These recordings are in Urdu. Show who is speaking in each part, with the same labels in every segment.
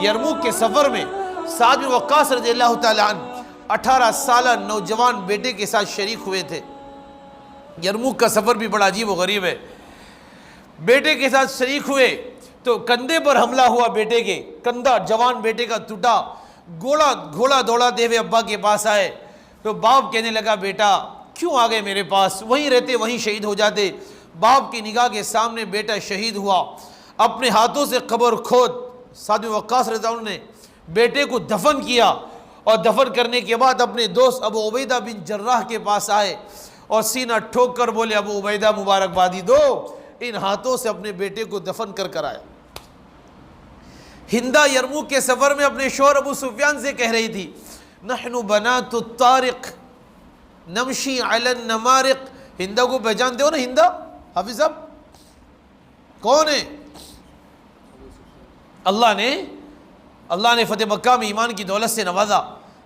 Speaker 1: یرموک کے سفر میں سعد بن وقاص رضی اللہ تعالیٰ عنہ 18 سالہ نوجوان بیٹے کے ساتھ شریک ہوئے تھے۔ یرموک کا سفر بھی بڑا عجیب و غریب ہے۔ بیٹے کے ساتھ شریک ہوئے تو کندھے پر حملہ ہوا، بیٹے کے کندھا جوان بیٹے کا ٹوٹا، گھوڑا دوڑاتے ہوئے ابا کے پاس آئے تو باپ کہنے لگا بیٹا کیوں آ گئے میرے پاس، وہیں رہتے وہیں شہید ہو جاتے۔ باپ کی نگاہ کے سامنے بیٹا شہید ہوا، اپنے ہاتھوں سے قبر کھود سعد بن وقاص رضی اللہ عنہ نے بیٹے کو دفن کیا، اور دفن کرنے کے بعد اپنے دوست ابو عبیدہ بن جراح کے پاس آئے اور سینہ ٹھوک کر بولے ابو عبیدہ مبارکبادی دو، ان ہاتھوں سے اپنے بیٹے کو دفن کر آیا۔ ہندہ یرموک کے سفر میں اپنے شوہر ابو سفیان سے کہہ رہی تھی نحن بنات الطارق نمشی علی النمارق۔ ہندہ کو پہچانتے ہو نا؟ ہندہ حافظ صاحب کون ہے؟ اللہ نے فتح مکہ میں ایمان کی دولت سے نوازا،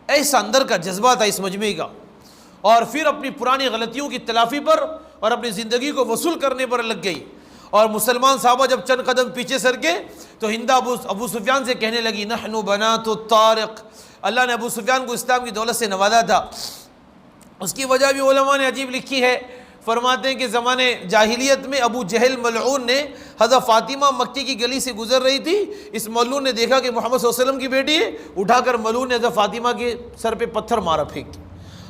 Speaker 1: ایسا اندر کا جذبہ تھا اس مجمع کا، اور پھر اپنی پرانی غلطیوں کی تلافی پر اور اپنی زندگی کو وصول کرنے پر لگ گئی۔ اور مسلمان صحابہ جب چند قدم پیچھے سر کے تو ہندہ ابو سفیان سے کہنے لگی نحن بنات الطارق۔ اللہ نے ابو سفیان کو اسلام کی دولت سے نوازا تھا۔ اس کی وجہ بھی علماء نے عجیب لکھی ہے، فرماتے ہیں کہ زمانے جاہلیت میں ابو جہل ملعون نے حضرت فاطمہ مکی کی گلی سے گزر رہی تھی، اس ملعون نے دیکھا کہ محمد صلی اللہ علیہ وسلم کی بیٹی ہے، اٹھا کر ملعون نے حضرت فاطمہ کے سر پہ پتھر مارا پھینک کے،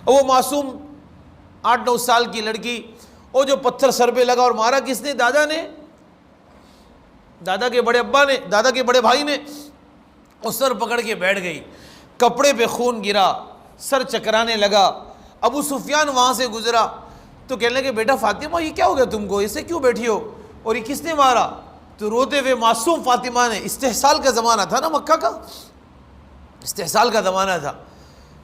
Speaker 1: اور وہ معصوم 8-9 سال کی لڑکی، وہ جو پتھر سر پہ لگا اور مارا کس نے؟ دادا نے، دادا کے بڑے ابا نے، دادا کے بڑے بھائی نے۔ وہ سر پکڑ کے بیٹھ گئی، کپڑے پہ خون گرا، سر چکرانے لگا۔ ابو سفیان وہاں سے گزرا تو کہنے لگے بیٹا فاطمہ یہ کیا ہو گیا تم کو، اسے کیوں بیٹھی ہو، اور یہ کس نے مارا؟ تو روتے ہوئے معصوم فاطمہ نے، استحصال کا زمانہ تھا نا مکہ کا، استحصال کا زمانہ تھا،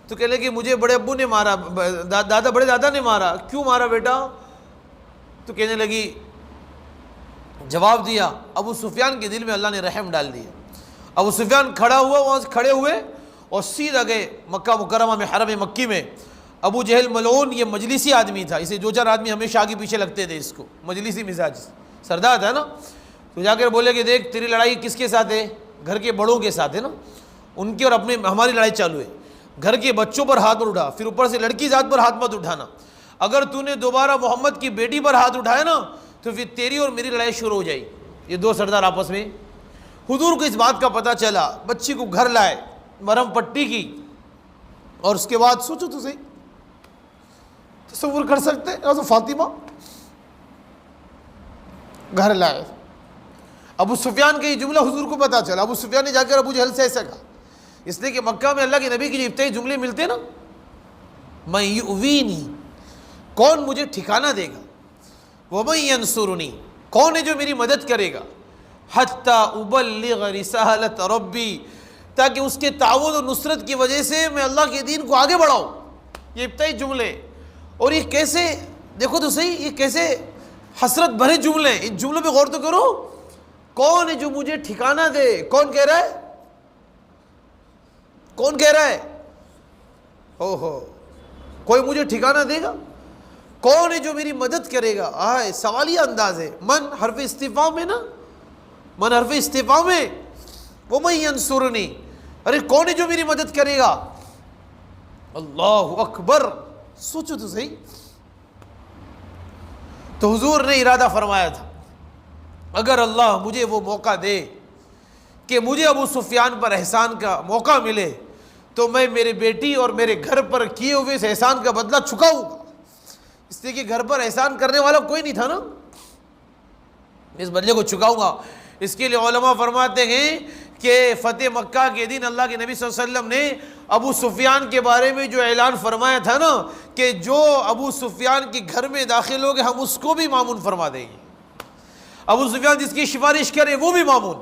Speaker 1: تو کہنے لگے مجھے بڑے ابو نے مارا، بڑے دادا نے مارا، کیوں مارا بیٹا؟ تو کہنے لگی، جواب دیا، ابو سفیان کے دل میں اللہ نے رحم ڈال دیا۔ ابو سفیان کھڑا ہوا، وہاں سے کھڑے ہوئے اور سیدھا گئے مکہ مکرمہ میں، حرم مکی میں۔ ابو جہل ملعون یہ مجلسی آدمی تھا، اسے 2-4 آدمی ہمیشہ آگے پیچھے لگتے تھے، اس کو مجلسی مزاج سردار تھا نا، تو جا کر بولے کہ دیکھ تیری لڑائی کس کے ساتھ ہے؟ گھر کے بڑوں کے ساتھ ہے نا، ان کی اور اپنے ہماری لڑائی چالو ہے، گھر کے بچوں پر ہاتھ مت اٹھا، پھر اوپر سے لڑکی ذات پر ہاتھ مت اٹھانا، اگر تو نے دوبارہ محمد کی بیٹی پر ہاتھ اٹھایا نا تو پھر تیری اور میری لڑائی شروع ہو جائے گی۔ یہ 2 سردار آپس میں، حضور کو اس بات کا پتہ چلا، بچی کو گھر لائے، مرہم پٹی کی، اور اس کے بعد سوچو تو صحیح، تصور کر سکتے ہیں فاطمہ گھر لائے۔ ابو سفیان کا یہ جملہ حضور کو پتا چلا، ابو سفیان نے جا کر ابو جہل سے ایسا کہا، اس لیے کہ مکہ میں اللہ کے نبی کے جو ابتدائی جملے ملتے نا، من یؤوینی، کون مجھے ٹھکانہ دے گا، ومن ینصرنی، کون ہے جو میری مدد کرے گا، حتی ابلغ رسالت ربی، تاکہ اس کے تعاون اور نصرت کی وجہ سے میں اللہ کے دین کو آگے بڑھاؤں۔ یہ ابتدائی جملے، اور یہ کیسے، دیکھو تو صحیح، یہ کیسے حسرت بھرے جملے، ان جملوں پہ غور تو کرو، کون ہے جو مجھے ٹھکانہ دے؟ کون کہہ رہا ہے؟ کون کہہ رہا ہے؟ کوئی مجھے ٹھکانہ دے گا؟ کون ہے جو میری مدد کرے گا؟ سوالیہ انداز ہے، من حرف استفہام ہے نا، من حرف استفہام ہے، ومن ینصرنی، ارے کون ہے جو میری مدد کرے گا؟ اللہ اکبر، سوچو تو صحیح۔ تو حضور نے ارادہ فرمایا تھا اگر اللہ مجھے وہ موقع دے کہ مجھے ابو سفیان پر احسان کا موقع ملے تو میں میرے بیٹی اور میرے گھر پر کیے ہوئے اس احسان کا بدلہ چکاؤں گا، اس لیے کہ گھر پر احسان کرنے والا کوئی نہیں تھا نا، اس بدلے کو چکاؤں گا۔ اس کے لیے علماء فرماتے ہیں کہ فتح مکہ کے دن اللہ کے نبی صلی اللہ علیہ وسلم نے ابو سفیان کے بارے میں جو اعلان فرمایا تھا نا کہ جو ابو سفیان کے گھر میں داخل ہوگے ہم اس کو بھی مامون فرما دیں گے، ابو سفیان جس کی سفارش کرے وہ بھی مامون،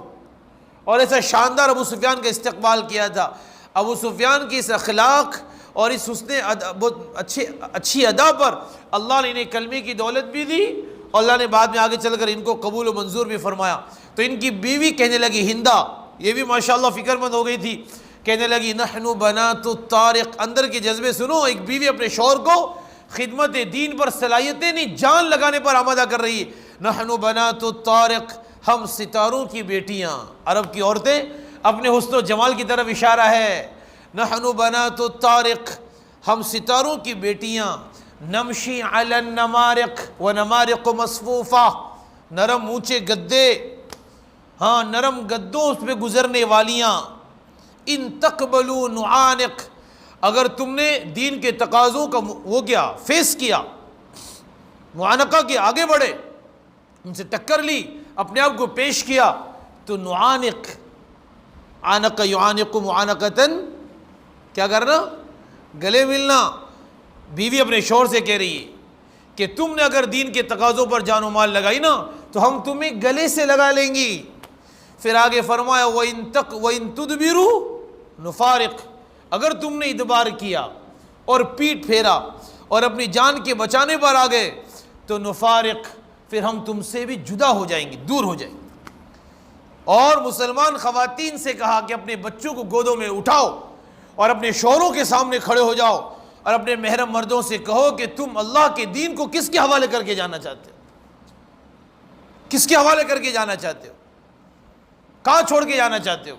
Speaker 1: اور ایسا شاندار ابو سفیان کا استقبال کیا تھا۔ ابو سفیان کی اس اخلاق اور اس حسن بہت اچھی ادا پر اللہ نے انہیں کلمے کی دولت بھی دی، اور اللہ نے بعد میں آگے چل کر ان کو قبول و منظور بھی فرمایا۔ تو ان کی بیوی کہنے لگی، ہندہ، یہ بھی ماشاءاللہ فکر مند ہو گئی تھی، کہنے لگی نحن بنات الطارق، اندر کے جذبے سنو، ایک بیوی اپنے شوہر کو خدمت دین پر صلاحیتیں نہیں جان لگانے پر آمادہ کر رہی ہے۔ نحن بنات الطارق، ہم ستاروں کی بیٹیاں۔ عرب کی عورتیں اپنے حسن و جمال کی طرف اشارہ ہے. نحن بنات الطارق، ہم ستاروں کی بیٹیاں. نمشی علی النمارق ونمارق مصفوفہ، نرم اونچے گدے، ہاں نرم گدوں اس پہ گزرنے والیاں. ان تقبلوا نعانق، اگر تم نے دین کے تقاضوں کا وہ کیا فیس کیا، معانقہ کیا، آگے بڑھے، ان سے ٹکر لی، اپنے آپ کو پیش کیا، تو نعانق، عانق یعانق معانقتاً، کیا کرنا؟ گلے ملنا. بیوی اپنے شوہر سے کہہ رہی ہے کہ تم نے اگر دین کے تقاضوں پر جان و مال لگائی نا تو ہم تمہیں گلے سے لگا لیں گی. پھر آگے فرمایا وَإِن تُدْبِرُوا نُفَارِقْ، اگر تم نے ادبار کیا اور پیٹ پھیرا اور اپنی جان کے بچانے پر آ گئے تو نفارق، پھر ہم تم سے بھی جدا ہو جائیں گے، دور ہو جائیں گے. اور مسلمان خواتین سے کہا کہ اپنے بچوں کو گودوں میں اٹھاؤ اور اپنے شوہروں کے سامنے کھڑے ہو جاؤ اور اپنے محرم مردوں سے کہو کہ تم اللہ کے دین کو کس کے حوالے کر کے جانا چاہتے ہو، کس کے حوالے کر کے جانا چاہتے ہو، کہاں چھوڑ کے جانا چاہتے ہو.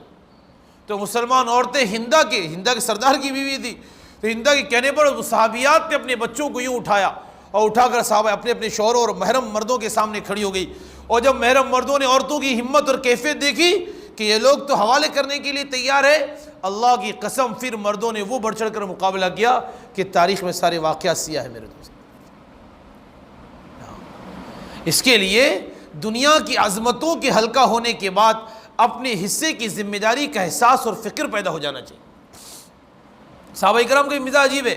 Speaker 1: تو مسلمان عورتیں ہندا کے سردار کی بیوی تھی، تو ہندا کے کہنے پر صحابیات نے اپنے بچوں کو یوں اٹھایا اور اٹھا کر صحابہ اپنے اپنے شوہروں اور محرم مردوں کے سامنے کھڑی ہو گئی. اور جب محرم مردوں نے عورتوں کی ہمت اور کیفیت دیکھی کہ یہ لوگ تو حوالے کرنے کے لیے تیار ہے، اللہ کی قسم پھر مردوں نے وہ بڑھ چڑھ کر مقابلہ کیا کہ تاریخ میں سارے واقعات سیاہ ہے میرے دوست. اس کے لیے دنیا کی عظمتوں کے ہلکا ہونے کے بعد اپنے حصے کی ذمہ داری کا احساس اور فکر پیدا ہو جانا چاہیے. صحابہ کرام کا مزاج عجیب ہے.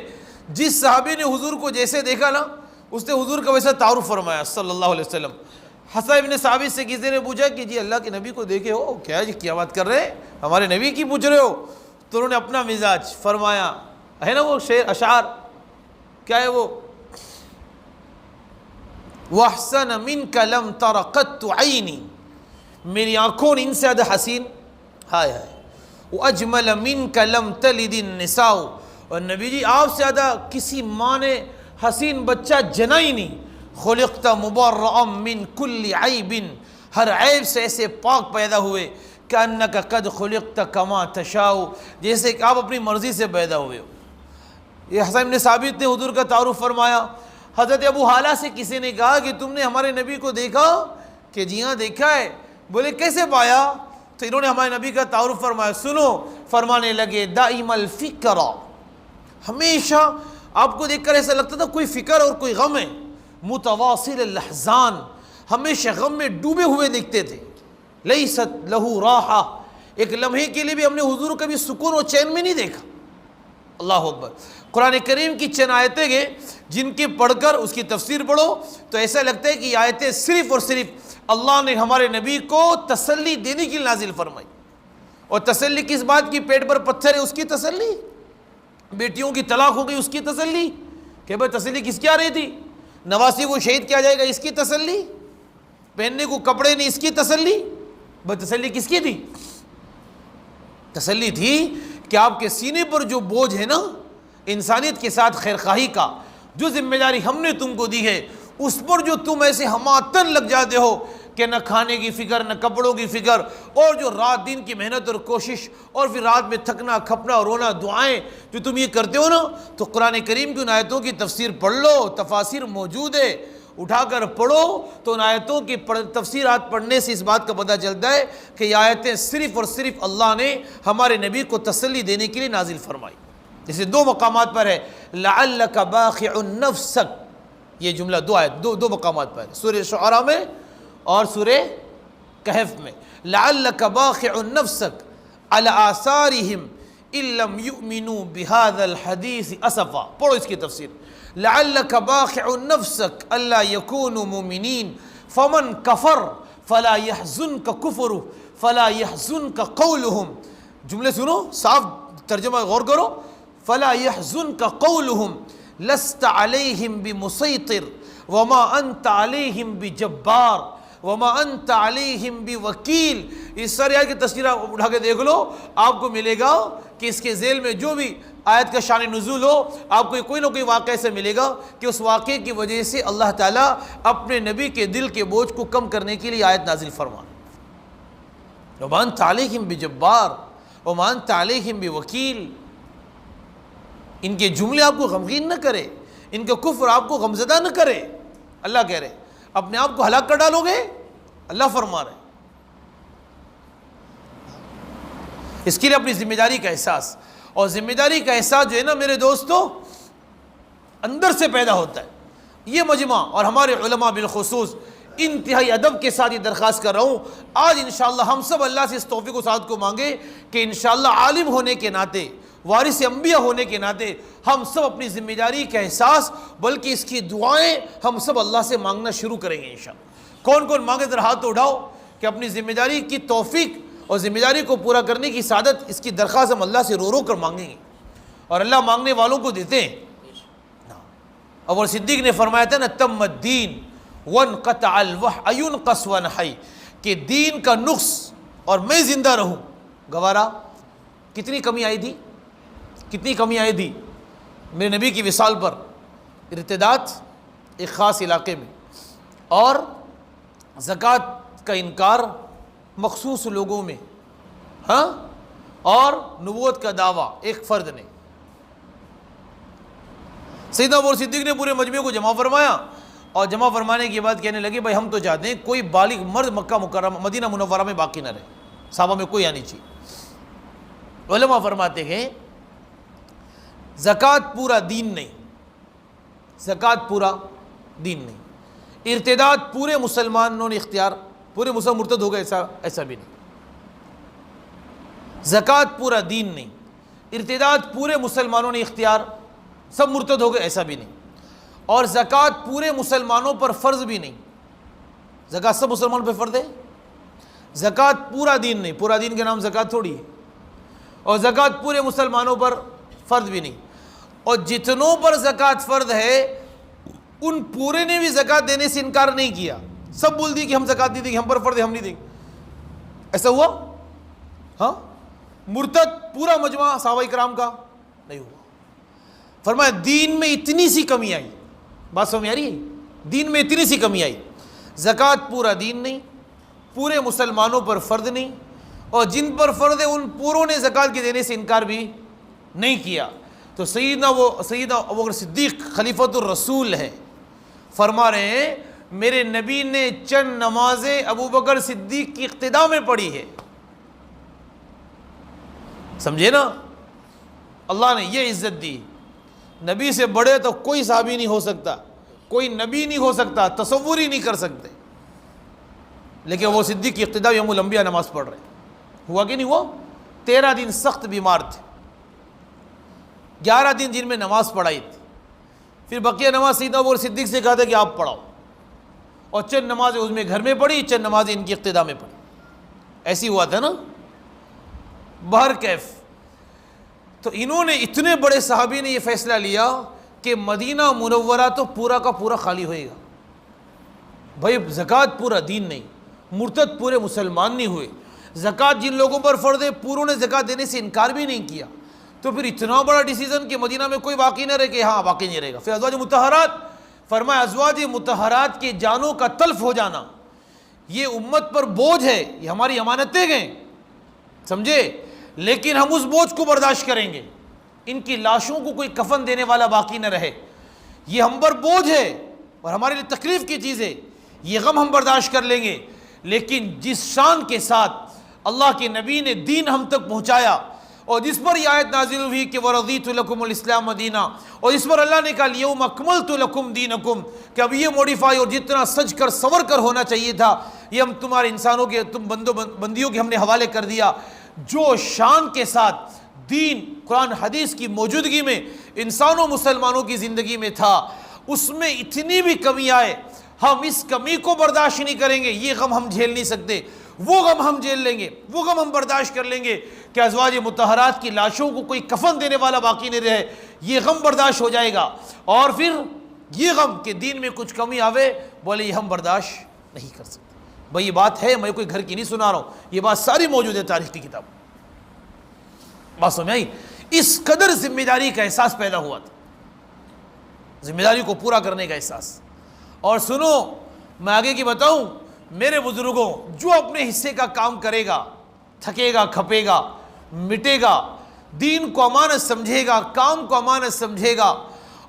Speaker 1: جس صحابی نے حضور کو جیسے دیکھا نا اس نے حضور کا ویسا تعارف فرمایا صلی اللہ علیہ وسلم. حسن ابن ثابت سے کسی نے پوچھا کہ جی اللہ کے نبی کو دیکھے ہو؟ کیا جی کیا بات کر رہے ہیں، ہمارے نبی کی پوچھ رہے ہو؟ تو انہوں نے اپنا مزاج فرمایا ہے نا وہ شعر اشعار، کیا ہے وہ؟ وَأَحْسَنَ مِنْكَ لَمْ تَرَ قَطُّ عَيْنِي، میری آنکھوں نے ان سے زیادہ حسین، ہائے ہائے. وَأَجْمَلَ مِنْكَ لَمْ تَلِدِ النِّسَاءُ، اور نبی جی آپ سے زیادہ کسی ماں نے حسین بچہ جنا ہی نہیں. خلقت مبرأ من کل عیب، ہر عیب سے ایسے پاک پیدا ہوئے. کأنک قد خلقت کما تشاء، جیسے کہ آپ اپنی مرضی سے پیدا ہوئے ہو. یہ حسن بن ثابت نے حضور کا تعارف فرمایا. حضرت ابو حالہ سے کسی نے کہا کہ تم نے ہمارے نبی کو دیکھا؟ کہ جی ہاں دیکھا ہے. بولے کیسے پایا؟ تو انہوں نے ہمارے نبی کا تعارف فرمایا. سنو، فرمانے لگے دائم الفکر، ہمیشہ آپ کو دیکھ کر ایسا لگتا تھا کوئی فکر اور کوئی غم ہے. متواصل الاحزان، ہمیشہ غم میں ڈوبے ہوئے دکھتے تھے. لیست لہو راحہ، ایک لمحے کے لیے بھی ہم نے حضور کو کبھی سکون و چین میں نہیں دیکھا. اللہ اکبر. قرآن کریم کی چند آیتیں گے جن کے پڑھ کر اس کی تفسیر پڑھو تو ایسا لگتا ہے کہ یہ آیتیں صرف اور صرف اللہ نے ہمارے نبی کو تسلی دینے کے لیے نازل فرمائی. اور تسلی کس بات کی؟ پیٹ پر پتھر ہے اس کی تسلی، بیٹیوں کی طلاق ہو گئی اس کی تسلی، کہ بھائی تسلی کس کی آ رہی تھی؟ نواسی کو شہید کیا جائے گا اس کی تسلی، پہننے کو کپڑے نہیں اس کی تسلی. بھائی تسلی کس کی تھی؟ تسلی تھی کہ آپ کے سینے پر جو بوجھ ہے نا انسانیت کے ساتھ خیرخواہی کا، جو ذمہ داری ہم نے تم کو دی ہے، اس پر جو تم ایسے ہماتن لگ جاتے ہو کہ نہ کھانے کی فکر نہ کپڑوں کی فکر، اور جو رات دن کی محنت اور کوشش، اور پھر رات میں تھکنا کھپنا رونا دعائیں جو تم یہ کرتے ہو نا، تو قرآن کریم کی ان آیتوں کی تفسیر پڑھ لو، تفاسیر موجود ہے، اٹھا کر پڑھو تو ان آیتوں کی تفسیرات پڑھنے سے اس بات کا پتہ چلتا ہے کہ یہ آیتیں صرف اور صرف اللہ نے ہمارے نبی کو تسلی دینے کے لیے نازل فرمائی. جیسے دو مقامات پر ہے لعلک باخع نفسک، یہ جملہ دو مقامات پر ہے، سورہ شعراء میں اور سورہ کہف میں. لعلک باخع نفسک علی آثارہم ان لم یؤمنوا بہذا الحدیث اسفا. پڑھو اس کی تفسیر. لعلک باخع نفسک الا یکونوا مؤمنین فمن کفر فلا يحزنک کفرہ فلا يحزنک قولہم. جملے سنو، صاف ترجمہ غور کرو. فلا يحزنک قولہم لست علیہم بمسیطر وما انت علیہم بجبار وما انت علیہم بوکیل. اس ساری آیت کی تفسیر اٹھا کے دیکھ لو، آپ کو ملے گا کہ اس کے ذیل میں جو بھی آیت کا شان نزول ہو آپ کو کوئی نہ کوئی واقعہ سے ملے گا کہ اس واقعے کی وجہ سے اللہ تعالیٰ اپنے نبی کے دل کے بوجھ کو کم کرنے کے لیے آیت نازل فرما. وما انت علیہم بجبار وما انت علیہم بوکیل. ان کے جملے آپ کو غمگین نہ کرے, ان کا کفر آپ کو غمزدہ نہ کرے. اللہ کہہ رہے اپنے آپ کو ہلاک کر ڈالو گے, اللہ فرما رہے. اس کے لیے اپنی ذمہ داری کا احساس, اور ذمہ داری کا احساس جو ہے نا میرے دوستو اندر سے پیدا ہوتا ہے. یہ مجمع اور ہمارے علماء بالخصوص انتہائی ادب کے ساتھ یہ درخواست کر رہا ہوں, آج انشاءاللہ ہم سب اللہ سے اس توفیق و سعادت کو مانگے کہ انشاءاللہ عالم ہونے کے ناطے, وارث انبیاء ہونے کے ناطے ہم سب اپنی ذمہ داری کا احساس بلکہ اس کی دعائیں ہم سب اللہ سے مانگنا شروع کریں گے انشاءاللہ. کون کون مانگے ذرا ہاتھ اٹھاؤ کہ اپنی ذمہ داری کی توفیق اور ذمہ داری کو پورا کرنے کی سعادت, اس کی درخواست ہم اللہ سے رو رو کر مانگیں گے, اور اللہ مانگنے والوں کو دیتے ہیں. ابو صدیق نے فرمایا تھا نا تم الدین وانقطع الوحی ينقص ونحی, کہ دین کا نقص اور میں زندہ رہوں گوارا. کتنی کمی آئی تھی, کتنی کمی آئی تھی میرے نبی کی وصال پر. ارتداد ایک خاص علاقے میں, اور زکوٰۃ کا انکار مخصوص لوگوں میں, ہاں, اور نبوت کا دعویٰ ایک فرد نے. سیدنا ابو صدیق نے پورے مجمع کو جمع فرمایا, اور جمع فرمانے کے بعد کہنے لگے بھائی ہم تو چاہتے ہیں کوئی بالغ مرد مکہ مکرمہ مدینہ منورہ میں باقی نہ رہے, صحابہ میں کوئی آنی چاہیے. علماء فرماتے ہیں زکوٰۃ پورا دین نہیں, زکوٰۃ پورا دین نہیں. ارتداد پورے مسلمانوں نے اختیار, پورے مسلمان مرتد ہو گئے ایسا بھی نہیں. زکوٰۃ پورا دین نہیں, ارتداد پورے مسلمانوں نے اختیار, سب مرتد ہو گئے ایسا بھی نہیں. اور زکوٰۃ پورے مسلمانوں پر فرض بھی نہیں. زکوٰۃ سب مسلمانوں پہ فرض ہے, زکوٰۃ پورا دین نہیں. پورا دین کا نام زکوٰۃ تھوڑی ہے. اور زکوٰۃ پورے مسلمانوں پر فرض بھی نہیں. اور جتنوں پر زکوٰۃ فرض ہے ان پورے نے بھی زکوٰۃ دینے سے انکار نہیں کیا. سب بول دی کہ ہم زکوٰۃ نہیں دیں گے, ہم پر فرض ہے ہم نہیں دیں گے. ایسا ہوا؟ ہاں. مرتد پورا مجمع صحابہ کرام کا نہیں ہوا. فرمایا دین میں اتنی سی کمی آئی, بات سمجھ آ رہی ہے, دین میں اتنی سی کمی آئی. زکوٰۃ پورا دین نہیں, پورے مسلمانوں پر فرض نہیں, اور جن پر فرض ہے ان پوروں نے زکوٰۃ کے دینے سے انکار بھی نہیں کیا. تو سیدنا ابو بکر صدیق خلیفۃ الرسول ہے, فرما رہے ہیں میرے نبی نے چند نمازیں ابو بکر صدیق کی اقتداء میں پڑھی ہے. سمجھے نا, اللہ نے یہ عزت دی. نبی سے بڑے تو کوئی صحابی نہیں ہو سکتا, کوئی نبی نہیں ہو سکتا, تصور ہی نہیں کر سکتے. لیکن وہ صدیق کی اقتداء یوم الانبیاء نماز پڑھ رہے. ہوا کہ نہیں ہوا؟ 13 دن سخت بیمار تھے, 11 دن جن میں نماز پڑھائی تھی. پھر بقیہ نماز سیدنا ابو بکر صدیق سے کہا تھا کہ آپ پڑھاؤ, اور چند نمازیں اس میں گھر میں پڑھی, چند نمازیں ان کی اقتداء میں پڑھی. ایسی ہوا تھا نا. بہر کیف تو انہوں نے, اتنے بڑے صحابی نے یہ فیصلہ لیا کہ مدینہ منورہ تو پورا کا پورا خالی ہوئے گا. بھائی زکوٰۃ پورا دین نہیں, مرتد پورے مسلمان نہیں ہوئے, زکوٰۃ جن لوگوں پر فرض ہے پوروں نے زکوٰۃ دینے سے انکار بھی نہیں کیا. تو پھر اتنا بڑا ڈیسیژن کہ مدینہ میں کوئی باقی نہ رہے, کہ ہاں باقی نہیں رہے گا. پھر ازواج مطہرات, فرمایا ازواج مطہرات کے جانوں کا تلف ہو جانا یہ امت پر بوجھ ہے, یہ ہماری امانتیں ہیں, سمجھے, لیکن ہم اس بوجھ کو برداشت کریں گے. ان کی لاشوں کو کوئی کفن دینے والا باقی نہ رہے, یہ ہم پر بوجھ ہے اور ہمارے لیے تکلیف کی چیز ہے, یہ غم ہم برداشت کر لیں گے. لیکن جس شان کے ساتھ اللہ کے نبی نے دین ہم تک پہنچایا, اور جس پر یہ آیت نازل ہوئی کہ وَرَضِيتُ لَكُمُ الْإِسْلَامَ دِينًا, اور اس پر اللہ نے کہا الْيَوْمَ أَكْمَلْتُ لَكُمْ دِينَكُمْ, کہ اب یہ موڈیفائی اور جتنا سج کر سور کر ہونا چاہیے تھا یہ ہم تمہارے انسانوں کے, تم بندیوں کے ہم نے حوالے کر دیا. جو شان کے ساتھ دین قرآن حدیث کی موجودگی میں انسانوں مسلمانوں کی زندگی میں تھا, اس میں اتنی بھی کمی آئے ہم اس کمی کو برداشت نہیں کریں گے. یہ غم ہم جھیل نہیں سکتے, وہ غم ہم جھیل لیں گے, وہ غم ہم برداشت کر لیں گے کہ ازواج مطہرات کی لاشوں کو کوئی کفن دینے والا باقی نہیں رہے, یہ غم برداشت ہو جائے گا. اور پھر یہ غم کہ دین میں کچھ کمی آوے, بولے یہ ہم برداشت نہیں کر سکتے. بھائی یہ بات ہے, میں کوئی گھر کی نہیں سنا رہا ہوں, یہ بات ساری موجود ہے تاریخ کی کتاب. بات سمجھ آئی؟ اس قدر ذمہ داری کا احساس پیدا ہوا تھا, ذمہ داری کو پورا کرنے کا احساس. اور سنو میں آگے کی بتاؤں, میرے بزرگوں جو اپنے حصے کا کام کرے گا تھکے گا، کھپے گا، مٹے گا، دین کو امانت سمجھے گا، کام کو امانت سمجھے گا،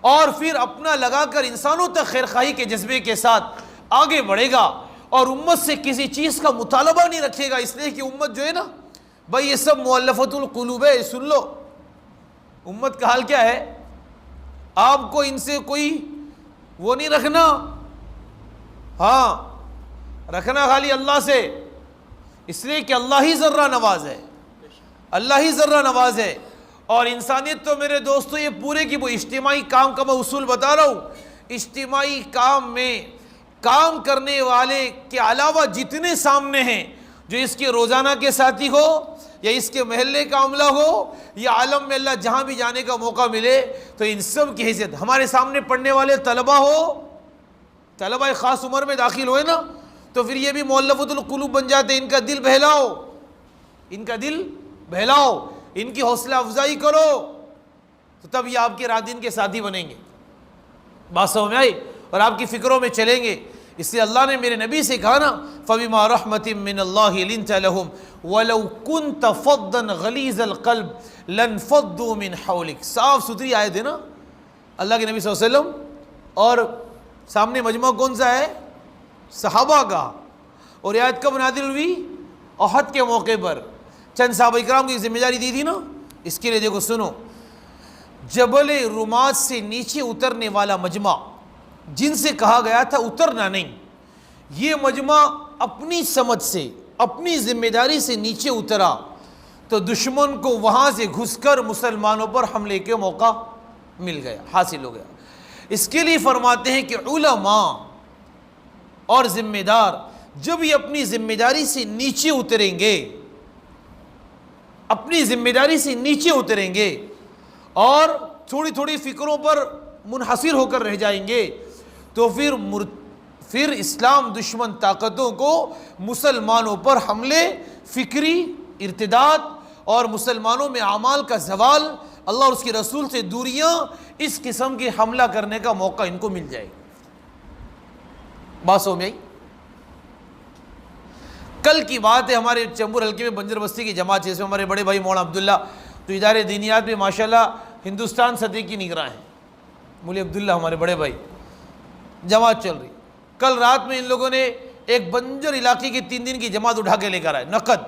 Speaker 1: اور پھر اپنا لگا کر انسانوں تک خیرخواہی کے جذبے کے ساتھ آگے بڑھے گا، اور امت سے کسی چیز کا مطالبہ نہیں رکھے گا، اس لیے کہ امت جو ہے نا بھائی یہ سب مؤلفۃ القلوب ہے، سن لو امت کا حال کیا ہے. آپ کو ان سے کوئی وہ نہیں رکھنا، ہاں رکھنا خالی اللہ سے، اس لیے کہ اللہ ہی ذرہ نواز ہے، اللہ ہی ذرہ نواز ہے. اور انسانیت تو میرے دوستو یہ پورے کی وہ اجتماعی کام کا میں اصول بتا رہا ہوں. اجتماعی کام میں کام کرنے والے کے علاوہ جتنے سامنے ہیں، جو اس کے روزانہ کے ساتھی ہو یا اس کے محلے کا عملہ ہو یا عالم میں اللہ جہاں بھی جانے کا موقع ملے، تو ان سب کی حیثیت ہمارے سامنے پڑھنے والے طلبہ ہو، طلبہ خاص عمر میں داخل ہوئے نا، تو پھر یہ بھی مؤلفۃ القلوب بن جاتے ہیں. ان کا دل بہلاؤ، ان کا دل بہلاؤ، ان کی حوصلہ افزائی کرو، تو تب یہ آپ کے راہ دین کے ساتھی بنیں گے. بات سمجھ میں آئی؟ اور آپ کی فکروں میں چلیں گے. اس لیے اللہ نے میرے نبی سے کہا نا فَبِمَا رَحْمَةٍ مِّنَ اللَّهِ لِنْتَ لَهُمْ وَلَوْ كُنْتَ فَضًّا غَلِيظَ الْقَلْبِ لَانفَضُّوا مِنْ حَوْلِكَ. صاف ستھری آیت ہے نا اللہ کے نبی صلی اللہ علیہ وسلم. اور سامنے مجمع کون سا ہے؟ صحابہ کا. اور یہ آیت کب نازل ہوئی؟ احد کے موقع پر. چند صحابہ اکرام کی ذمہ داری دی تھی نا. اس کے لیے دیکھو سنو، جبل رمات سے نیچے اترنے والا مجمع جن سے کہا گیا تھا اترنا نہیں، یہ مجمع اپنی سمجھ سے اپنی ذمہ داری سے نیچے اترا تو دشمن کو وہاں سے گھس کر مسلمانوں پر حملے کے موقع مل گیا، حاصل ہو گیا. اس کے لیے فرماتے ہیں کہ علماء اور ذمہ دار جب یہ اپنی ذمہ داری سے نیچے اتریں گے، اپنی ذمہ داری سے نیچے اتریں گے اور تھوڑی تھوڑی فکروں پر منحصر ہو کر رہ جائیں گے، تو پھر اسلام دشمن طاقتوں کو مسلمانوں پر حملے، فکری ارتداد اور مسلمانوں میں اعمال کا زوال، اللہ اور اس کے رسول سے دوریاں، اس قسم کے حملہ کرنے کا موقع ان کو مل جائے گا. بات سمجھ میں آئی؟ کل کی بات ہے، ہمارے چمبر حلقے میں بنجر بستی کی جماعت ہے، اس میں ہمارے بڑے بھائی مولانا عبداللہ جو ادارے دینیات میں ماشاءاللہ ہندوستان سطح کی نگراں ہیں، مولوی عبداللہ ہمارے بڑے بھائی، جماعت چل رہی. کل رات میں ان لوگوں نے ایک بنجر علاقے کی 3 دن کی جماعت اٹھا کے لے کر آئے، نقد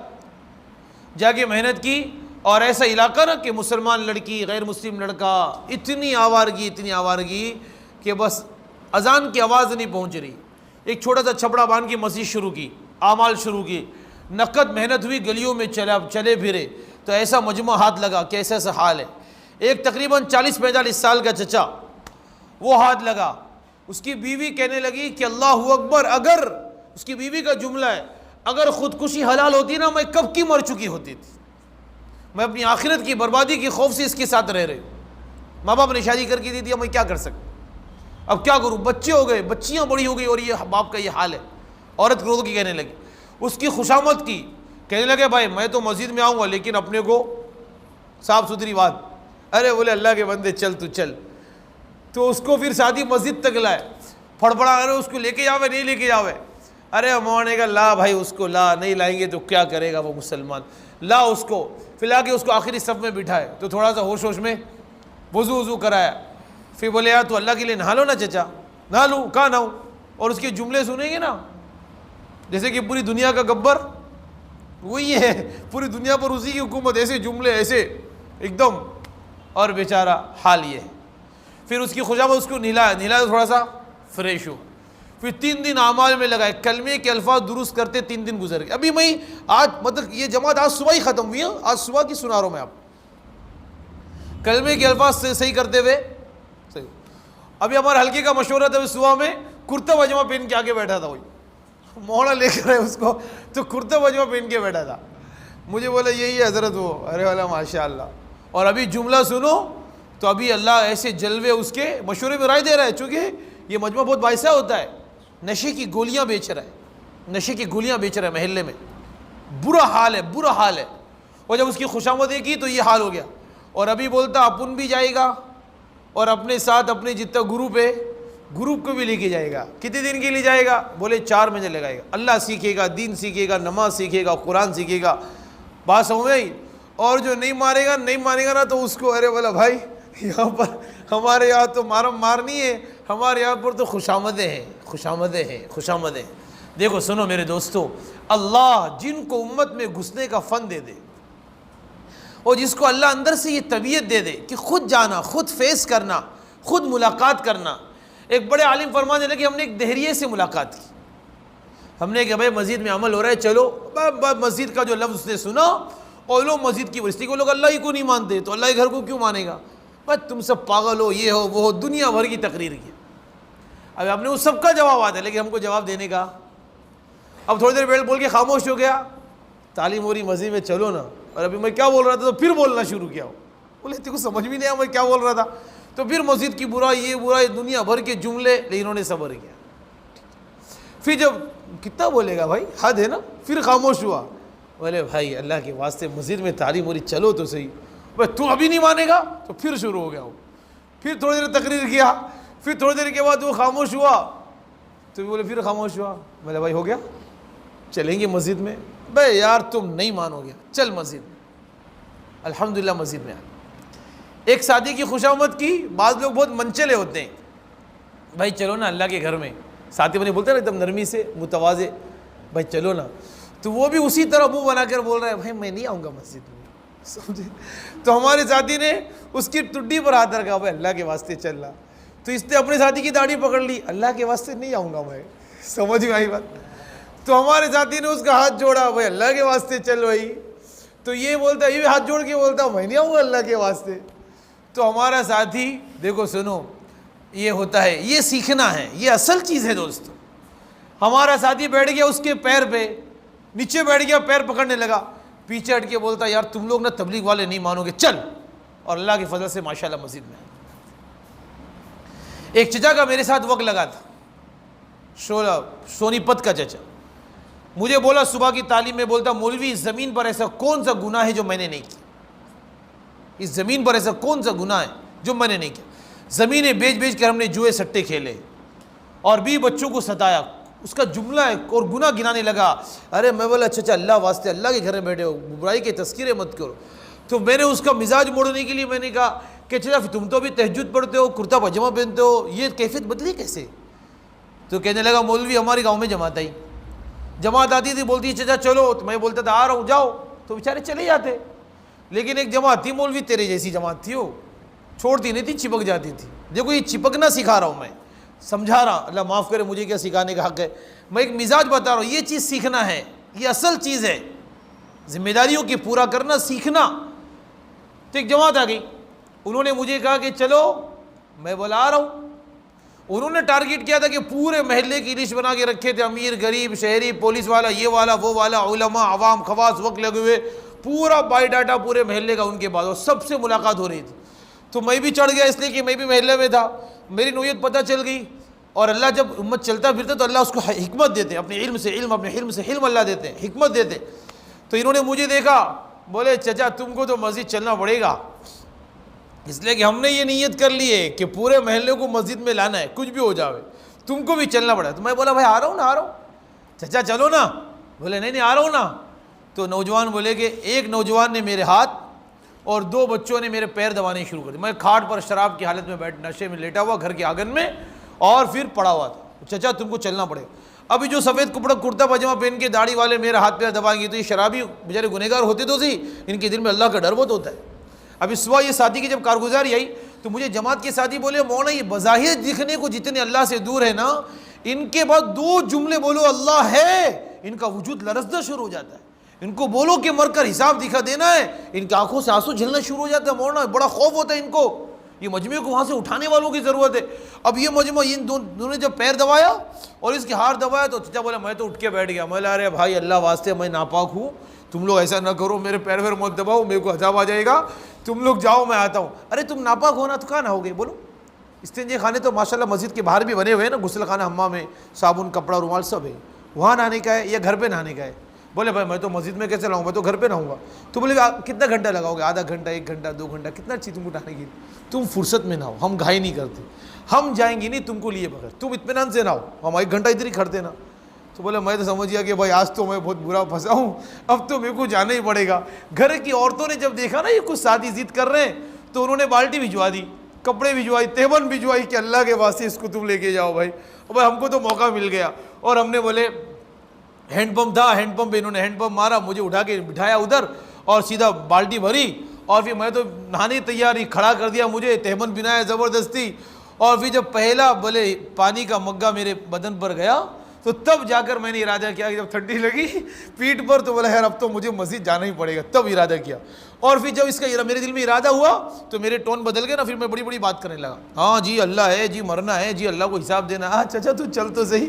Speaker 1: جا کے محنت کی. اور ایسا علاقہ نا کہ مسلمان لڑکی غیر مسلم لڑکا، اتنی آوارگی کہ بس اذان کی آواز نہیں پہنچ رہی. ایک چھوٹا سا چھپڑا باندھ کی مسجد شروع کی، اعمال شروع کی، نقد محنت ہوئی، گلیوں میں چلے پھرے تو ایسا مجمع ہاتھ لگا کہ ایسا حال ہے. ایک تقریباً 40-45 سال کا چچا وہ ہاتھ لگا، اس کی بیوی کہنے لگی کہ اللہ اکبر، اگر اس کی بیوی کا جملہ ہے اگر خودکشی حلال ہوتی نا میں کب کی مر چکی ہوتی تھی، میں اپنی آخرت کی بربادی کے خوف سے اس کے ساتھ رہ رہی. ماں باپ نے شادی کر کے دی تھی، اب میں کیا کر سکتا، اب کیا کروں، بچے ہو گئے، بچیاں بڑی ہو گئی اور یہ باپ کا یہ حال ہے. عورت رو کی کہنے لگی، اس کی خوشامد کی، کہنے لگے بھائی میں تو مسجد میں آؤں گا لیکن اپنے کو صاف ستھری بات. ارے بولے اللہ کے بندے چل تو چل. تو اس کو پھر شادی مسجد تک لائے، پھڑپڑا، ارے اس کو لے کے جاوے نہیں لے کے جاوے، ارے مونے کا لا بھائی اس کو لا، نہیں لائیں گے تو کیا کرے گا وہ مسلمان، لا اس کو. پھر لا کے اس کو آخری صف میں بٹھائے تو تھوڑا سا ہوش میں وضو کرایا. پھر بولے یار تو اللہ کے لیے نہا لو نا چچا. نہا لوں کہاں نہاؤں؟ اور اس کے جملے سنیں گے نا جیسے کہ پوری دنیا کا گبر وہی ہے، پوری دنیا پر اسی کی حکومت، ایسے جملے ایسے ایک دم. اور بیچارہ حال یہ ہے. پھر اس کی خوشامد اس کو نہلایا تھوڑا سا فریش ہو. پھر 3 دن اعمال میں لگائے، کلمے کے الفاظ درست کرتے 3 دن گزر گئے. ابھی میں آج مطلب یہ جماعت آج صبح ہی ختم ہوئی ہے، آج صبح کی سنا رہا ہوں میں آپ، کلمے کے الفاظ سے صحیح کرتے ہوئے صحیح. ابھی ہمارے حلقے کا مشورہ تھا، صبح میں کرتا پاجامہ پہن کے آگے بیٹھا تھا، وہی موڑا لے کر اس کو تو کرتا پاجامہ پہن کے بیٹھا تھا. مجھے بولا یہی ہے حضرت وہ، ارے والا ماشاء اللہ. اور ابھی جملہ سنو تو ابھی اللہ ایسے جلوے اس کے مشورے میں رائے دے رہا ہے، چونکہ یہ مجمع بہت باعث ہوتا ہے. نشے کی گولیاں بیچ رہا ہے، نشے کی گولیاں بیچ رہا ہے محلے میں، برا حال ہے. اور جب اس کی خوشامدیں کی تو یہ حال ہو گیا. اور ابھی بولتا اپن بھی جائے گا اور اپنے ساتھ اپنے جتنا گروپ ہے گروپ کو بھی لے کے جائے گا. کتنے دن کے لیے جائے گا؟ بولے 4 مہینے لگائے گا. اللہ سیکھے گا، دین سیکھے گا، نماز سیکھے گا، قرآن سیکھے گا. بات سمجھ میں آئی؟ اور جو نہیں مانے گا نا تو اس کو ارے بولا بھائی یہاں پر ہمارے یہاں تو مارنی ہے، ہمارے یہاں پر تو خوشامدیں ہیں. دیکھو سنو میرے دوستو، اللہ جن کو امت میں گھسنے کا فن دے دے اور جس کو اللہ اندر سے یہ طبیعت دے دے کہ خود جانا، خود فیس کرنا، خود ملاقات کرنا. ایک بڑے عالم فرمانے لگے ہم نے ایک دہریے سے ملاقات کی. ہم نے کہ بھائی مسجد میں عمل ہو رہا ہے، چلو. مسجد کا جو لفظ اس نے سنا اور لوگ مسجد کی ورثی کو لوگ اللہ ہی کو نہیں مانتے تو اللہ کے گھر کو کیوں مانے گا؟ بس تم سب پاگل ہو، یہ ہو وہ ہو، دنیا بھر کی تقریر کی. اب ہم نے اس سب کا جواب آتا ہے لیکن ہم کو جواب دینے کا. اب تھوڑی دیر بیٹھ بول کے خاموش ہو گیا. تعلیم ہو رہی مسجد میں، چلو نا. اور ابھی میں کیا بول رہا تھا تو پھر بولنا شروع کیا. بولے تیرے کو سمجھ بھی نہیں آیا میں کیا بول رہا تھا. تو پھر مسجد کی برائی، یہ برائی، دنیا بھر کے جملے، لیکن انہوں نے صبر کیا. پھر جب کتنا بولے گا بھائی، حد ہے نا. پھر خاموش ہوا. بولے بھائی اللہ کے واسطے مسجد میں تعلیم ہو رہی، چلو تو صحیح. بھائی تو ابھی نہیں مانے گا. تو پھر شروع ہو گیا وہ. پھر تھوڑی دیر تقریر کیا. پھر تھوڑی دیر کے بعد وہ خاموش ہوا. تو بولے پھر خاموش ہوا. بولے بھائی ہو گیا، چلیں گے مسجد میں. بھائی یار تم نہیں مانو گے، چل مسجد میں. الحمدللہ مسجد میں آئے. ایک شادی کی خوشامد کی. بعض لوگ بہت منچلے ہوتے ہیں، بھائی چلو نا اللہ کے گھر میں. ساتھی بنے بولتے ہیں نا ایک دم نرمی سے، متواضع، بھائی چلو نا. تو وہ بھی اسی طرح منہ بنا کر بول رہا ہے بھائی میں نہیں آؤں گا مسجد میں. سمجھے؟ تو ہمارے ساتھی نے اس کی ٹڈی پر ہاتھ رکھا، بھائی اللہ کے واسطے چل رہا. تو اس نے اپنے ساتھی کی داڑھی پکڑ لی، اللہ کے واسطے نہیں آؤں گا میں. سمجھ میں آئی بات؟ تو ہمارے ساتھی نے اس کا ہاتھ جوڑا، بھائی اللہ کے واسطے چل بھائی. تو یہ بولتا، یہ ہاتھ جوڑ کے بولتا میں نہیں آؤں گا اللہ کے واسطے. تو ہمارا ساتھی، دیکھو سنو، یہ ہوتا ہے، یہ سیکھنا ہے، یہ اصل چیز ہے دوستو. ہمارا ساتھی بیٹھ گیا اس کے پیر پہ، نیچے بیٹھ گیا، پیر پکڑنے لگا. پیچھے ہٹ کے بولتا یار تم لوگ نا تبلیغ والے نہیں مانو گے، چل. اور اللہ کی فضل سے ماشاءاللہ مسجد میں. ایک چچا کا میرے ساتھ وقت لگا تھا، سونی پت کا چچا. مجھے بولا صبح کی تعلیم میں، بولتا مولوی اس زمین پر ایسا کون سا گناہ ہے جو میں نے نہیں کیا؟ اس زمین پر ایسا کون سا گناہ ہے جو میں نے نہیں کیا؟ زمینیں بیچ کر ہم نے جوئے سٹے کھیلے اور بھی بچوں کو ستایا. اس کا جملہ ہے اور گناہ گنانے لگا. ارے میں بولا اچھا اللہ واسطے اللہ کے گھر میں بیٹھے ہو، برائی کے تذکرے مت کرو. تو میں نے اس کا مزاج موڑنے کے لیے میں نے کہا کہ چچا تم تو بھی تہجد پڑھتے ہو، کرتا پاجامہ پہنتے ہو، یہ کیفیت بدلی کیسے؟ تو کہنے لگا مولوی ہمارے گاؤں میں جماعت آتی تھی، بولتی چچا چلو، تو میں بولتا تھا آ رہا ہوں جاؤ، تو بیچارے چلے جاتے. لیکن ایک جماعت تھی مولوی تیرے جیسی جماعت تھی، وہ چھوڑتی نہیں تھی، چپک جاتی تھی. دیکھو یہ چپکنا سکھا رہا ہوں میں، سمجھا رہا. اللہ معاف کرے، مجھے کیا سکھانے کا حق ہے، میں ایک مزاج بتا رہا ہوں. یہ چیز سیکھنا ہے، یہ اصل چیز ہے، ذمہ داریوں کی پورا کرنا سیکھنا. تو ایک جماعت آ گئی، انہوں نے مجھے کہا کہ چلو، میں بولا آ رہا ہوں. انہوں نے ٹارگیٹ کیا تھا کہ پورے محلے کی لسٹ بنا کے رکھے تھے، امیر غریب شہری پولیس والا یہ والا وہ والا، علماء عوام خواص، وقت لگے ہوئے، پورا بائی ڈاٹا پورے محلے کا ان کے بعد، اور سب سے ملاقات ہو رہی تھی. تو میں بھی چڑھ گیا اس لیے کہ میں بھی محلے میں تھا، میری نوعیت پتہ چل گئی. اور اللہ جب امت چلتا پھرتا تو اللہ اس کو حکمت دیتے ہیں، اپنے علم سے علم، اپنے حلم سے حلم اللہ دیتے ہیں، حکمت دیتے ہیں. تو انہوں نے مجھے دیکھا، بولے چچا تم کو تو مسجد چلنا پڑے گا، اس لیے کہ ہم نے یہ نیت کر لی ہے کہ پورے محلے کو مسجد میں لانا ہے، کچھ بھی ہو جاوے تم کو بھی چلنا پڑا. تو میں بولا بھائی آ رہا ہوں نا، آ رہا ہوں. چچا چلو نا. بولے نہیں آ رہا ہوں نا. تو نوجوان بولے کہ ایک نوجوان نے میرے ہاتھ اور دو بچوں نے میرے پیر دبانے شروع کر دیے. میں کھاٹ پر شراب کی حالت میں بیٹھ نشے میں لیٹا ہوا گھر کے آنگن میں اور پھر پڑا ہوا تھا. چچا تم کو چلنا پڑے گا. ابھی جو سفید کپڑا کرتا پاجامہ پہن کے داڑھی والے میرے ہاتھ پیر دبائیں گے تو یہ شرابی بیچارے گنہگار ہوتے تو سی، ان کے دل میں اللہ کا ڈر بہت ہوتا ہے. ابھی صبح یہ ساتھی کی جب کارگزاری آئی تو مجھے جماعت کے ساتھی بولے مولانا یہ بظاہر دکھنے کو جتنے اللہ سے دور ہے نا، ان کے بعد دو جملے بولو اللہ ہے، ان کا وجود لرزنا شروع ہو جاتا ہے. ان کو بولو کہ مر کر حساب دکھا دینا ہے، ان کی آنکھوں سے آنسو جھلنا شروع ہو جاتا ہے. مولانا بڑا خوف ہوتا ہے ان کو، یہ مجمع کو وہاں سے اٹھانے والوں کی ضرورت ہے. اب یہ مجمع ان دونوں نے جب پیر دبایا اور اس کے ہار دبایا تو چچا بولا میں تو اٹھ کے بیٹھ گیا. میں لا رہے بھائی اللہ واسطے میں ناپاک ہوں، تم لوگ ایسا نہ کرو، میرے پیر پیر مت دباؤ، میرے کو عذاب آ جائے گا، تم لوگ جاؤ میں آتا ہوں. ارے تم ناپاک ہونا تو کہاں نہ ہو گئے بولو. استنجے خانے تو ماشاءاللہ مسجد کے باہر بھی بنے ہوئے ہیں نا، غسل خانہ حمام میں صابن کپڑا رومال سب ہے، وہاں نہانے کا ہے یا گھر پہ نہانے کا ہے. بولے بھائی میں تو مسجد میں کیسے لاؤں، میں تو گھر پہ نہاؤں گا. تو بولے کتنا گھنٹہ لگاؤ گے؟ آدھا گھنٹہ، 1 گھنٹہ، 2 گھنٹہ، کتنا چاہیے تم کو نہانے کی؟ تم فرصت میں نہ ہو، ہم گھائی نہیں کرتے، ہم جائیں گے نہیں تم کو لیے بغیر، تم اطمینان سے نہ ہو، ہم 1 گھنٹہ ادھر ہی کھڑتے نا. تو بولا میں تو سمجھ گیا کہ بھائی آج تو میں بہت برا پھنسا ہوں, اب تو میرے کو جانا ہی پڑے گا. گھر کی عورتوں نے جب دیکھا نا یہ کچھ ساتھی ضد کر رہے ہیں تو انہوں نے بالٹی بھجوا دی, کپڑے بھجوائی, تیمن بھجوائی کہ اللہ کے واسطے اس کو تم لے کے جاؤ بھائی. بھائی ہم کو تو موقع مل گیا. اور ہم نے بولے ہینڈ پمپ تھا, ہینڈ پمپ انہوں نے ہینڈ پمپ مارا, مجھے اٹھا کے بٹھایا ادھر اور سیدھا بالٹی بھری, اور پھر میں تو نہانے تیاری, کھڑا کر دیا مجھے, تہمن بنایا زبردستی. اور پھر جب پہلا بولے پانی کا مگا میرے بدن پر گیا تو تب جا کر میں نے ارادہ کیا کہ جب ٹھنڈی لگی پیٹھ پر تو بولا یار اب تو مجھے مسجد جانا ہی پڑے گا, تب ارادہ کیا. اور پھر جب اس کا میرے دل میں ارادہ ہوا تو میرے ٹون بدل گئے نا, پھر میں بڑی بڑی بات کرنے لگا. ہاں جی اللہ ہے, جی مرنا ہے, جی اللہ کو حساب دینا. ہاں چچا تو چل تو صحیح.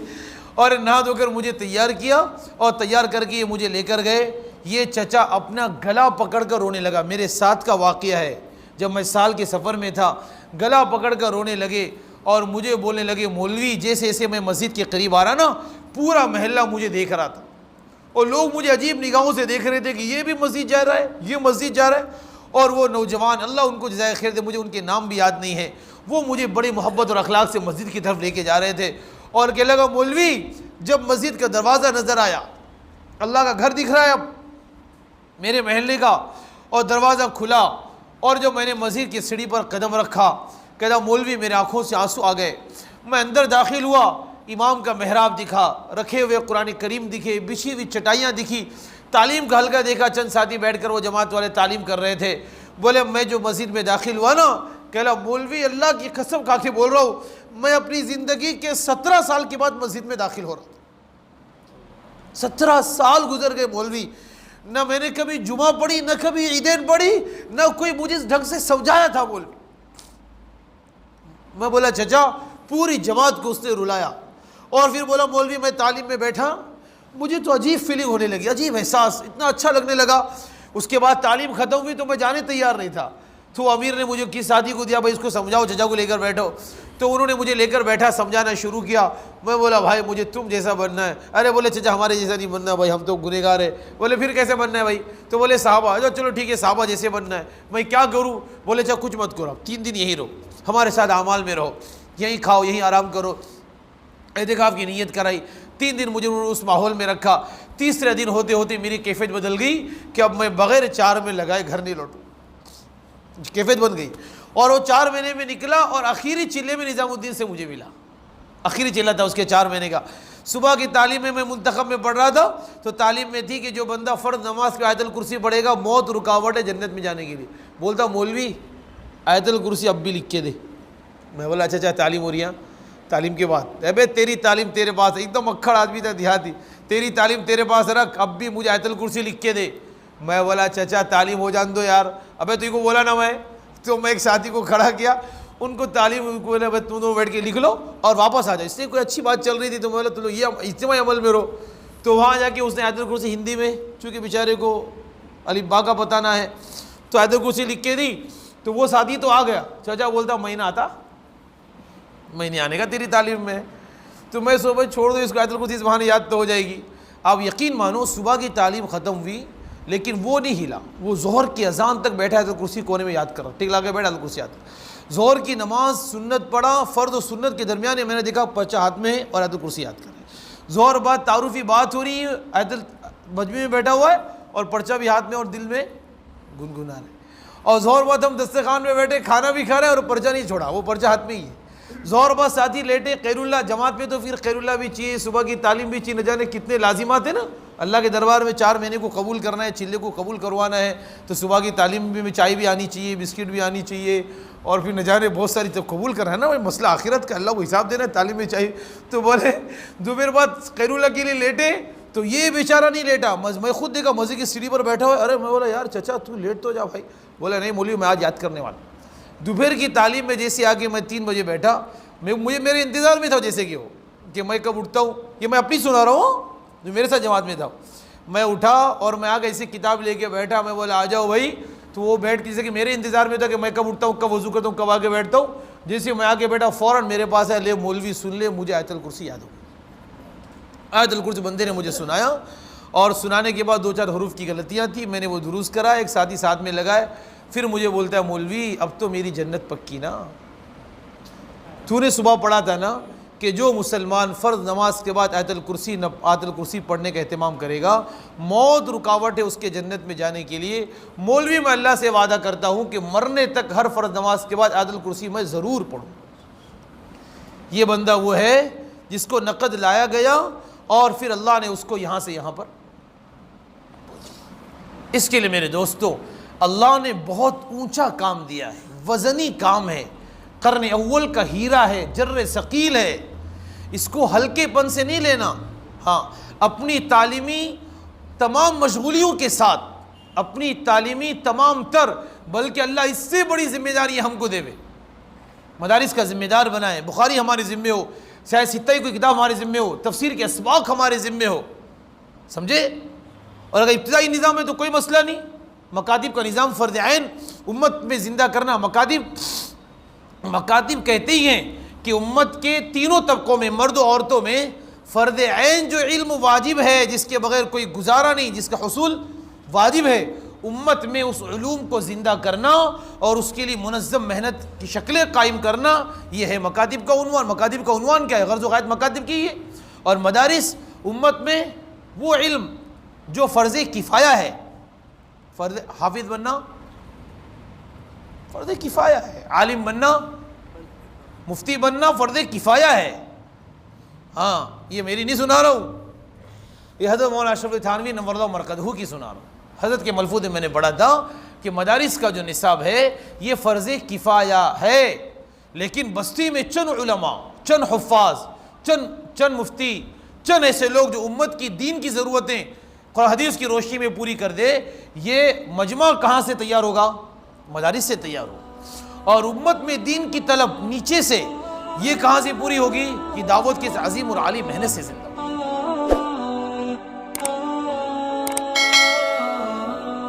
Speaker 1: اور نہا دھو کر مجھے تیار کیا اور تیار کر کے یہ مجھے لے کر گئے. یہ چچا اپنا گلا پکڑ کر رونے لگا. میرے ساتھ کا واقعہ ہے, جب میں سال کے سفر میں تھا, گلا پکڑ کر رونے لگے اور مجھے بولنے لگے مولوی جیسے جیسے میں مسجد کے قریب آ رہا نا پورا محلہ مجھے دیکھ رہا تھا, اور لوگ مجھے عجیب نگاہوں سے دیکھ رہے تھے کہ یہ بھی مسجد جا رہا ہے, یہ مسجد جا رہا ہے. اور وہ نوجوان, اللہ ان کو جزائے خیر دے, مجھے ان کے نام بھی یاد نہیں ہے, وہ مجھے بڑی محبت اور اخلاق سے مسجد کی طرف لے کے جا رہے تھے. اور کہنے لگا مولوی جب مسجد کا دروازہ نظر آیا, اللہ کا گھر دکھ رہا ہے اب میرے محلے کا, اور دروازہ کھلا, اور جب میں نے مسجد کی سیڑھی پر قدم رکھا, کہتا مولوی میرے آنکھوں سے آنسو آ گئے. میں اندر داخل ہوا, امام کا محراب دکھا, رکھے ہوئے قرآن کریم دکھے, بچھی ہوئی چٹائیاں دکھی, تعلیم کا حلقہ دیکھا, چند ساتھی بیٹھ کر وہ جماعت والے تعلیم کر رہے تھے. بولے میں جو مسجد میں داخل ہوا نا, کہلا مولوی اللہ کی قسم کھا کے بول رہا ہوں, میں اپنی زندگی کے 17 سال کے بعد مسجد میں داخل ہو رہا تھا. 17 سال گزر گئے مولوی, نہ میں نے کبھی جمعہ پڑھی, نہ کبھی عیدین پڑھی, نہ کوئی مجھے ڈھنگ سے سمجھایا تھا مولوی. میں بولا چچا, پوری جماعت کو اس نے رلایا. اور پھر بولا مولوی میں تعلیم میں بیٹھا, مجھے تو عجیب فیلنگ ہونے لگی, عجیب احساس, اتنا اچھا لگنے لگا. اس کے بعد تعلیم ختم ہوئی تو میں جانے تیار نہیں تھا, تو امیر نے مجھے کس ساتھی کو دیا, بھائی اس کو سمجھاؤ, چچا کو لے کر بیٹھو. تو انہوں نے مجھے لے کر بیٹھا, سمجھانا شروع کیا. میں بولا بھائی مجھے تم جیسا بننا ہے. ارے بولے چچا ہمارے جیسا نہیں بننا بھائی, ہم تو گنہگار ہیں. بولے پھر کیسے بننا ہے بھائی؟ تو بولے صحابہ. چلو ٹھیک ہے صحابہ جیسے بننا ہے. میں کیا کروں؟ بولے چا کچھ مت کرو, 3 دن یہی رہو, ہمارے ساتھ اعمال میں رہو, یہیں کھاؤ, یہیں آرام کرو. اعتکاف کی نیت کرائی. 3 دن مجھے اس ماحول میں رکھا. تیسرے دن ہوتے ہوتے میری کیفیت بدل گئی کہ اب میں بغیر 4 میں لگائے گھر نہیں لوٹوں. کیفیت بن گئی, اور وہ 4 مہینے میں نکلا, اور آخری چلے میں نظام الدین سے مجھے ملا. آخری چلا تھا اس کے 4 مہینے کا. صبح کی تعلیم میں منتخب میں پڑھ رہا تھا, تو تعلیم میں تھی کہ جو بندہ فرض نماز پہ آیت الکرسی پڑھے گا موت رکاوٹ ہے جنت میں جانے کے لیے. بولتا مولوی آیت الکرسی اب بھی لکھ کے دے. میں بولا اچھا اچھا تعلیم ہو رہی ہے, تعلیم کے بعد ابے تیری تعلیم تیرے پاس, ایک دم اکھڑ آدمی تھا دیہاتی, تیری تعلیم تیرے پاس رکھ, اب بھی مجھے آیت الکرسی لکھ کے دے. میں بولا چچا تعلیم ہو جان دو یار. ابے تو کو بولا نا میں, تو میں ایک ساتھی کو کھڑا کیا, ان کو تعلیم کو بولے بھائی تم دونوں بیٹھ کے لکھ لو اور واپس آ جاؤ. اس لیے کوئی اچھی بات چل رہی تھی تو میں بولا تو یہ اجتماعی عمل میں رہو. تو وہاں جا کے اس نے آیت الکرسی ہندی میں, چونکہ بیچارے کو الف با کا پتہ نہ ہے, تو آیت الکرسی لکھ کے دی. تو وہ ساتھی تو آ گیا, چچا بولتا میں نہ آتا, میں نہیں آنے کا تیری تعلیم میں. تو میں صبح چھوڑ دو اس کو, آیت الکرسی اس بہانے یاد تو ہو جائے گی. آپ یقین مانو صبح کی تعلیم ختم ہوئی لیکن وہ نہیں ہلا, وہ ظہر کی اذان تک بیٹھا ہے تو کرسی کونے میں یاد کر رہا, ٹک لا کے بیٹھا تو کرسی یاد. ظہر کی نماز سنت پڑھا, فرض و سنت کے درمیان میں نے دیکھا پرچہ ہاتھ میں ہے اور آیت الکرسی یاد کر رہا ہے. ظہر بعد تعارفی بات ہو رہی ہے, آیت مجمع میں بیٹھا ہوا ہے اور پرچہ بھی ہاتھ میں اور دل میں گنگنا رہے. اور ظہر بعد ہم دسترخوان میں بیٹھے, کھانا بھی کھا رہے ہیں اور پرچہ نہیں چھوڑا, وہ پرچہ ہاتھ میں ہی ہے. ظہر بعد ساتھی لیٹے, خیر اللہ جماعت میں تو پھر خیر اللہ بھی چاہیے, صبح کی تعلیم بھی چاہیے, نہ جانے کتنے لازمات ہیں نا. اللہ کے دربار میں 4 مہینے کو قبول کرنا ہے, چلے کو قبول کروانا ہے, تو صبح کی تعلیم میں چائے بھی آنی چاہیے, بسکٹ بھی آنی چاہیے, اور پھر نہ جانے بہت ساری تو قبول کرنا ہے نا, مسئلہ آخرت کا, اللہ کو حساب دینا ہے, تعلیم میں چاہیے. تو بولے دوپہر بعد خیر اللہ کے لیے لیٹے, تو یہ بیچارہ نہیں لیٹا, میں خود دیکھا مسجد کی سیڑھی پر بیٹھا ہوا ہے. ارے میں بولا یار چچا تو لیٹ تو جا بھائی. بولا نہیں مولوی میں آج یاد کرنے والا. دوپہر کی تعلیم میں جیسے آگے میں 3 بجے بیٹھا, مجھے میرے انتظار میں تھا جیسے کہ ہو کہ میں کب اٹھتا ہوں, یہ میں اپنی سنا رہا ہوں جو میرے ساتھ جماعت میں تھا. میں اٹھا اور میں آگے ایسی کتاب لے کے بیٹھا, میں بولا آ جاؤ بھائی. تو وہ بیٹھ کے جیسے کہ میرے انتظار میں تھا کہ میں کب اٹھتا ہوں, کب وضو کرتا ہوں, کب آگے بیٹھتا ہوں. جیسے میں آگے بیٹھا فوراً میرے پاس ہے, لے مولوی سن لے, مجھے آیت الکرسی یاد ہو گئی. آیت الکرسی بندے نے مجھے سنایا, اور سنانے کے بعد 2-4 حروف کی غلطیاں تھیں, میں نے وہ درست کرا, ایک ساتھی ساتھ میں لگائے. پھر مجھے بولتا ہے مولوی اب تو میری جنت پکی نا, تو نے صبح پڑھا تھا نا کہ جو مسلمان فرض نماز کے بعد آیت الکرسی پڑھنے کا اہتمام کرے گا، موت رکاوٹ ہے اس کے جنت میں جانے کے لیے۔ مولوی میں اللہ سے وعدہ کرتا ہوں کہ مرنے تک ہر فرض نماز کے بعد آیت الکرسی میں ضرور پڑھوں۔ یہ بندہ وہ ہے جس کو نقد لایا گیا اور پھر اللہ نے اس کو یہاں سے یہاں پر۔ اس کے لیے میرے دوستو اللہ نے بہت اونچا کام دیا ہے، وزنی کام ہے، قرن اول کا ہیرا ہے، جر ثقیل ہے، اس کو ہلکے پن سے نہیں لینا۔ ہاں، اپنی تعلیمی تمام مشغولیوں کے ساتھ، اپنی تعلیمی تمام تر، بلکہ اللہ اس سے بڑی ذمہ داری ہم کو دے وے، مدارس کا ذمہ دار بنائے، بخاری ہمارے ذمہ ہو، سیاہ ستہ کوئی کتاب ہمارے ذمہ ہو، تفسیر کے اسباق ہمارے ذمہ ہو، سمجھے؟ اور اگر ابتدائی نظام ہے تو کوئی مسئلہ نہیں، مکاتب کا نظام فرض عین امت میں زندہ کرنا۔ مکاتب کہتے ہی ہیں کہ امت کے تینوں طبقوں میں، مرد و عورتوں میں فرض عین جو علم واجب ہے، جس کے بغیر کوئی گزارا نہیں، جس کا حصول واجب ہے، امت میں اس علوم کو زندہ کرنا اور اس کے لیے منظم محنت کی شکلیں قائم کرنا، یہ ہے مکاتب کا عنوان۔ مکاتب کا عنوان کیا ہے؟ غرض و غایت مکاتب کی ہے۔ اور مدارس امت میں وہ علم جو فرض کفایہ ہے، فرض حافظ بننا فرض کفایہ ہے، عالم بننا، مفتی بننا فرض کفایہ ہے۔ ہاں، یہ میری نہیں سنا رہا ہوں، یہ حضرت مولانا اشرف علی تھانوی نور اللہ مرقدہ کی سنا رہا ہوں۔ حضرت کے ملفوظ میں نے پڑھا تھا کہ مدارس کا جو نصاب ہے یہ فرض کفایہ ہے، لیکن بستی میں چند علماء، چند حفاظ، چند مفتی، چند ایسے لوگ جو امت کی دین کی ضرورتیں قرآن حدیث کی روشنی میں پوری کر دے، یہ مجمع کہاں سے تیار ہوگا؟ مدارس سے تیار ہوگا۔ اور امت میں دین کی طلب نیچے سے، یہ کہاں سے پوری ہوگی؟ یہ دعوت کے عظیم اور عالی محنت سے زندہ